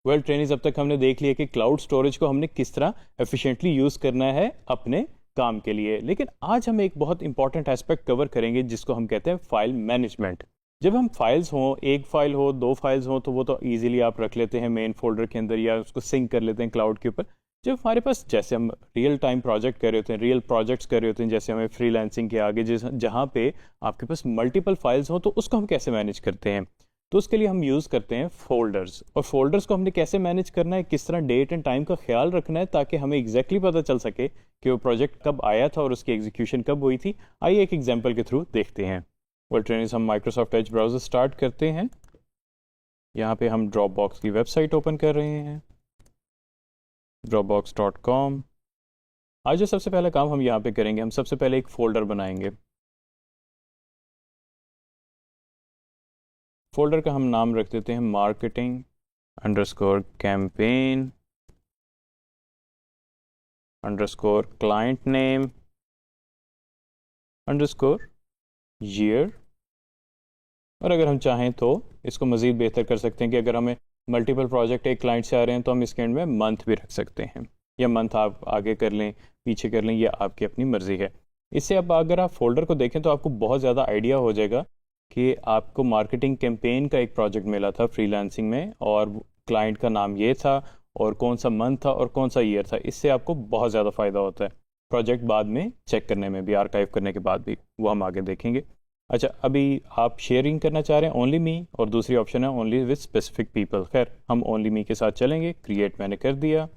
Well trainings, अब तक हमने देख लिया कि क्लाउड स्टोरेज को हमने किस तरह एफिशिएंटली यूज़ करना है अपने काम के लिए। लेकिन आज हम एक बहुत इंपॉर्टेंट एस्पेक्ट कवर करेंगे जिसको हम कहते हैं फाइल मैनेजमेंट। जब हम फाइल्स हों, एक फाइल हो, दो फाइल्स हों, तो वो तो इजीली आप रख लेते हैं मेन फोल्डर के अंदर या उसको सिंक कर लेते हैं क्लाउड के ऊपर। जब हमारे पास, जैसे हम रियल टाइम प्रोजेक्ट कर रहे होते हैं, रियल प्रोजेक्ट्स कर रहे होते हैं, जैसे हमें फ्रीलांसिंग के आगे जहाँ पे आपके पास मल्टीपल फाइल्स हो, तो उसको हम कैसे मैनेज करते हैं? तो उसके लिए हम यूज़ करते हैं फोल्डर्स। और फोल्डर्स को हमने कैसे मैनेज करना है, किस तरह डेट एंड टाइम का ख्याल रखना है ताकि हमें एग्जैक्टली पता चल सके कि वो प्रोजेक्ट कब आया था और उसकी एग्जीक्यूशन कब हुई थी। आइए एक एग्जाम्पल के थ्रू देखते हैं। वेल ट्रेनिंग्स, हम माइक्रोसॉफ्ट एज ब्राउज़र स्टार्ट करते हैं। यहाँ पे हम ड्रॉपबॉक्स की वेबसाइट ओपन कर रहे हैं, dropbox.com। आज जो सबसे पहला काम हम यहाँ पे करेंगे, हम सबसे पहले एक फोल्डर बनाएंगे। फोल्डर का हम नाम रख देते हैं marketing underscore campaign underscore client name underscore year. और अगर हम चाहें तो इसको मज़ीद बेहतर कर सकते हैं कि अगर हमें मल्टीपल प्रोजेक्ट एक क्लाइंट से आ रहे हैं तो हम इसके एंड में मंथ भी रख सकते हैं, या मंथ आप आगे कर लें पीछे कर लें, ये आपकी अपनी मर्ज़ी है। इससे अब अगर आप फोल्डर को देखें तो आपको बहुत ज़्यादा आइडिया हो जाएगा कि आपको मार्केटिंग कैंपेन का एक प्रोजेक्ट मिला था फ्रीलांसिंग में, और क्लाइंट का नाम ये था और कौन सा मंथ था और कौन सा ईयर था। इससे आपको बहुत ज़्यादा फ़ायदा होता है प्रोजेक्ट बाद में चेक करने में भी, आर्काइव करने के बाद भी, वो हम आगे देखेंगे। अच्छा, अभी आप शेयरिंग करना चाह रहे हैं ओनली मी, और दूसरी ऑप्शन है ओनली विद स्पेसिफिक पीपल। खैर, हम ओनली मी के साथ चलेंगे। क्रिएट मैंने कर दिया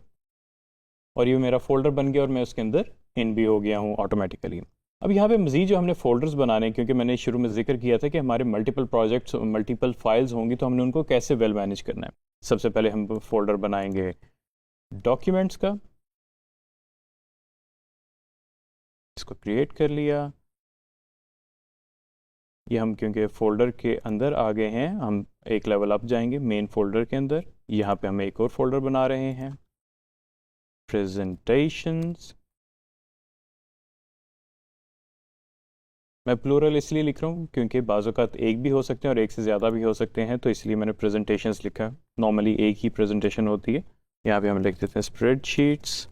और ये मेरा फोल्डर बन गया और मैं उसके अंदर इन भी हो गया हूँ ऑटोमेटिकली। अब यहाँ पे मज़ीद जो हमने फोल्डर्स बनाने हैं, क्योंकि मैंने शुरू में जिक्र किया था कि हमारे मल्टीपल प्रोजेक्ट्स, मल्टीपल फाइल्स होंगी, तो हमने उनको कैसे वेल मैनेज करना है। सबसे पहले हम फोल्डर बनाएंगे डॉक्यूमेंट्स का, इसको क्रिएट कर लिया। ये हम क्योंकि फोल्डर के अंदर आ गए हैं, हम एक लेवल अप जाएंगे मेन फोल्डर के अंदर। यहाँ पे हम एक और फोल्डर बना रहे हैं, प्रेजेंटेशंस। मैं प्लूरल इसलिए लिख रहा हूँ क्योंकि बाज़ औक़ात एक भी हो सकते हैं और एक से ज़्यादा भी हो सकते हैं, तो इसलिए मैंने प्रेजेंटेशंस लिखा। नॉर्मली एक ही प्रेजेंटेशन होती है। यहाँ पे हम लिख देते हैं स्प्रेडशीट्स।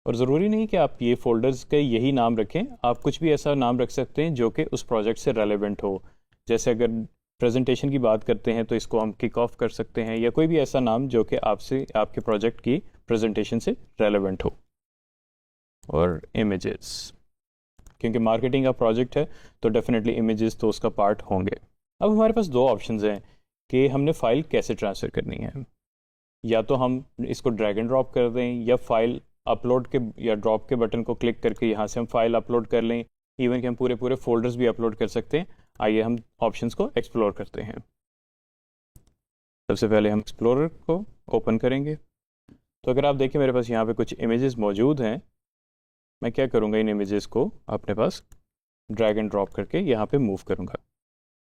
और ज़रूरी नहीं कि आप ये फोल्डर्स के यही नाम रखें, आप कुछ भी ऐसा नाम रख सकते हैं जो कि उस प्रोजेक्ट से रेलेवेंट हो। जैसे अगर प्रेजेंटेशन की बात करते हैं तो इसको हम किक ऑफ कर सकते हैं, या कोई भी ऐसा नाम जो कि आपसे, आपके प्रोजेक्ट की प्रेजेंटेशन से रेलेवेंट हो। और इमेजेस, क्योंकि मार्केटिंग का प्रोजेक्ट है तो डेफिनेटली इमेजेस तो उसका पार्ट होंगे। अब हमारे पास दो ऑप्शंस हैं कि हमने फ़ाइल कैसे ट्रांसफ़र करनी है। या तो हम इसको ड्रैग एंड ड्रॉप कर दें, या फाइल अपलोड के या ड्रॉप के बटन को क्लिक करके यहाँ से हम फाइल अपलोड कर लें। इवन कि हम पूरे पूरे फोल्डर्स भी अपलोड कर सकते हैं। आइए हम ऑप्शंस को एक्सप्लोर करते हैं। सबसे पहले हम एक्सप्लोरर को ओपन करेंगे। तो अगर आप देखें मेरे पास यहाँ पे कुछ इमेजेस मौजूद हैं। मैं क्या करूँगा, इन इमेजेस को अपने पास ड्रैग एंड ड्रॉप करके यहाँ पे मूव करूँगा।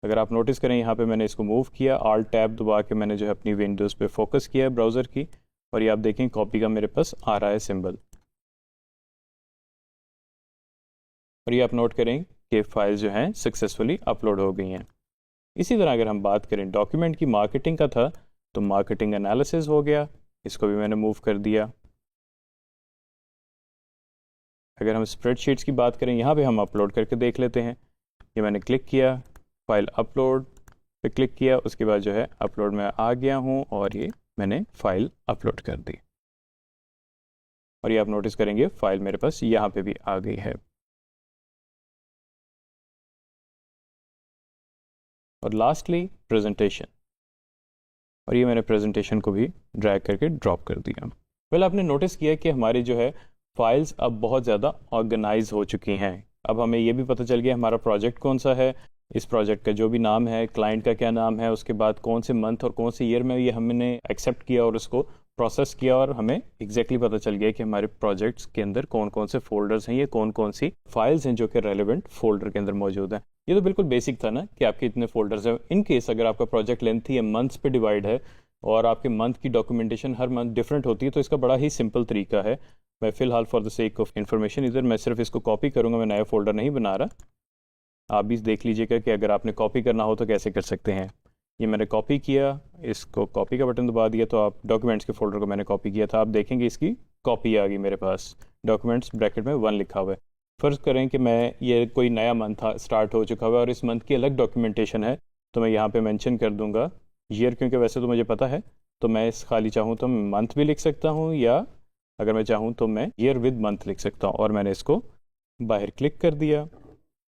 अगर आप नोटिस करें, यहाँ पे मैंने इसको मूव किया, Alt टैब दबा के मैंने जो है अपनी विंडोज़ पे फोकस किया है ब्राउज़र की, और ये आप देखें कॉपी का मेरे पास आ रहा है सिंबल। और ये आप नोट करें कि फाइल जो हैं सक्सेसफुली अपलोड हो गई हैं। इसी तरह अगर हम बात करें डॉक्यूमेंट की, मार्केटिंग का था तो मार्केटिंग एनालिसिस हो गया, इसको भी मैंने मूव कर दिया। अगर हम स्प्रेडशीट्स की बात करें, यहाँ पे हम अपलोड करके देख लेते हैं। ये मैंने क्लिक किया, फाइल अपलोड पे क्लिक किया, उसके बाद जो है अपलोड में आ गया हूँ और ये मैंने फ़ाइल अपलोड कर दी। और ये आप नोटिस करेंगे फ़ाइल मेरे पास यहाँ पे भी आ गई है। और लास्टली प्रेजेंटेशन, और ये मैंने प्रेजेंटेशन को भी ड्रैग करके ड्रॉप कर दिया। वेल, आपने नोटिस किया कि हमारी जो है फाइल्स अब बहुत ज़्यादा ऑर्गेनाइज हो चुकी हैं। अब हमें ये भी पता चल गया हमारा प्रोजेक्ट कौन सा है, इस प्रोजेक्ट का जो भी नाम है, क्लाइंट का क्या नाम है, उसके बाद कौन से मंथ और कौन से ईयर में ये हमने एक्सेप्ट किया और उसको प्रोसेस किया, और हमें एग्जैक्टली पता चल गया कि हमारे प्रोजेक्ट्स के अंदर कौन कौन से फोल्डर्स हैं, ये कौन कौन सी फाइल्स हैं जो कि रेलिवेंट फोल्डर के अंदर मौजूद हैं। ये तो बिल्कुल बेसिक था ना कि आपके इतने फोल्डर्स हैं। इन केस अगर आपका प्रोजेक्ट लेंथी है, मंथ्स पे डिवाइड है, और आपके मंथ की डॉक्यूमेंटेशन हर मंथ डिफरेंट होती है, तो इसका बड़ा ही सिंपल तरीका है। मैं फ़िलहाल for the sake of information इधर मैं सिर्फ इसको कॉपी करूँगा, मैं नया फोल्डर नहीं बना रहा। आप भी देख लीजिएगा कि अगर आपने कॉपी करना हो तो कैसे कर सकते हैं। ये मैंने कॉपी किया, इसको कॉपी का बटन दबा दिया तो आप डॉक्यूमेंट्स के फोल्डर को मैंने कॉपी किया था, आप देखेंगे इसकी कॉपी आ गई मेरे पास, डॉक्यूमेंट्स ब्रैकेट में 1 लिखा हुआ है। फ़र्ज़ करें कि मैं ये कोई नया मंथ स्टार्ट हो चुका हुआ है और इस मंथ की अलग डॉक्यूमेंटेशन है, तो मैं यहाँ पे मेंशन कर दूंगा ईयर, क्योंकि वैसे तो मुझे पता है, तो मैं इस खाली चाहूँ तो मंथ भी लिख सकता हूँ, या अगर मैं चाहूँ तो मैं ईयर विद मंथ लिख सकता हूँ, और मैंने इसको बाहर क्लिक कर दिया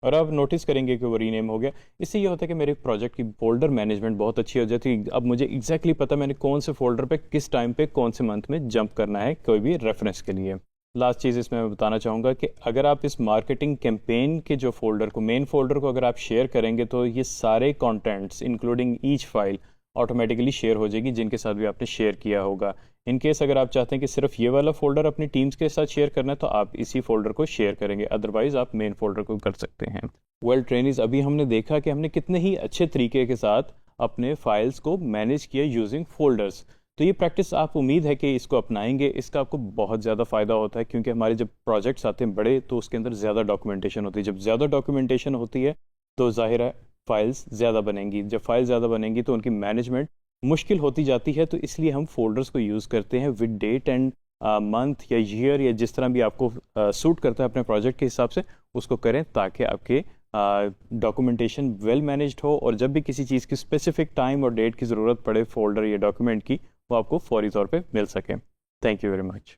और आप नोटिस करेंगे कि वो रीनेम हो गया। इससे ये होता है कि मेरे प्रोजेक्ट की फोल्डर मैनेजमेंट बहुत अच्छी हो जाती है। अब मुझे एग्जैक्टली पता मैंने कौन से फोल्डर पे किस टाइम पे कौन से मंथ में जंप करना है कोई भी रेफरेंस के लिए। लास्ट चीज़ इसमें मैं बताना चाहूँगा कि अगर आप इस मार्केटिंग कैंपेन के जो फोल्डर को, मेन फोल्डर को अगर आप शेयर करेंगे तो ये सारे contents including each file automatically share हो जाएगी जिनके साथ भी आपने शेयर किया होगा। इन केस अगर आप चाहते हैं कि सिर्फ ये वाला फोल्डर अपनी टीम्स के साथ शेयर करना है तो आप इसी फोल्डर को शेयर करेंगे, अदरवाइज आप मेन फोल्डर को कर सकते हैं। वेल ट्रेनिज, अभी हमने देखा कि हमने कितने ही अच्छे तरीके के साथ अपने फाइल्स को मैनेज किया यूजिंग फोल्डर्स। तो ये प्रैक्टिस आप उम्मीद है कि इसको अपनाएंगे, इसका आपको बहुत ज़्यादा फ़ायदा होता है, क्योंकि हमारे जब प्रोजेक्ट्स आते हैं बड़े तो उसके अंदर ज़्यादा डॉक्यूमेंटेशन होती है। जब ज़्यादा डॉक्यूमेंटेशन होती है तो जाहिर है फाइल्स ज़्यादा बनेंगी, जब फाइल ज़्यादा बनेंगी तो उनकी मैनेजमेंट मुश्किल होती जाती है। तो इसलिए हम फोल्डर्स को यूज़ करते हैं विद डेट एंड मंथ या ईयर, या जिस तरह भी आपको सूट करता है अपने प्रोजेक्ट के हिसाब से उसको करें, ताकि आपके डॉक्यूमेंटेशन वेल मैनेज्ड हो, और जब भी किसी चीज़ की स्पेसिफिक टाइम और डेट की ज़रूरत पड़े फोल्डर या डॉक्यूमेंट की, वो आपको फौरी तौर पे मिल सके। Thank you very much.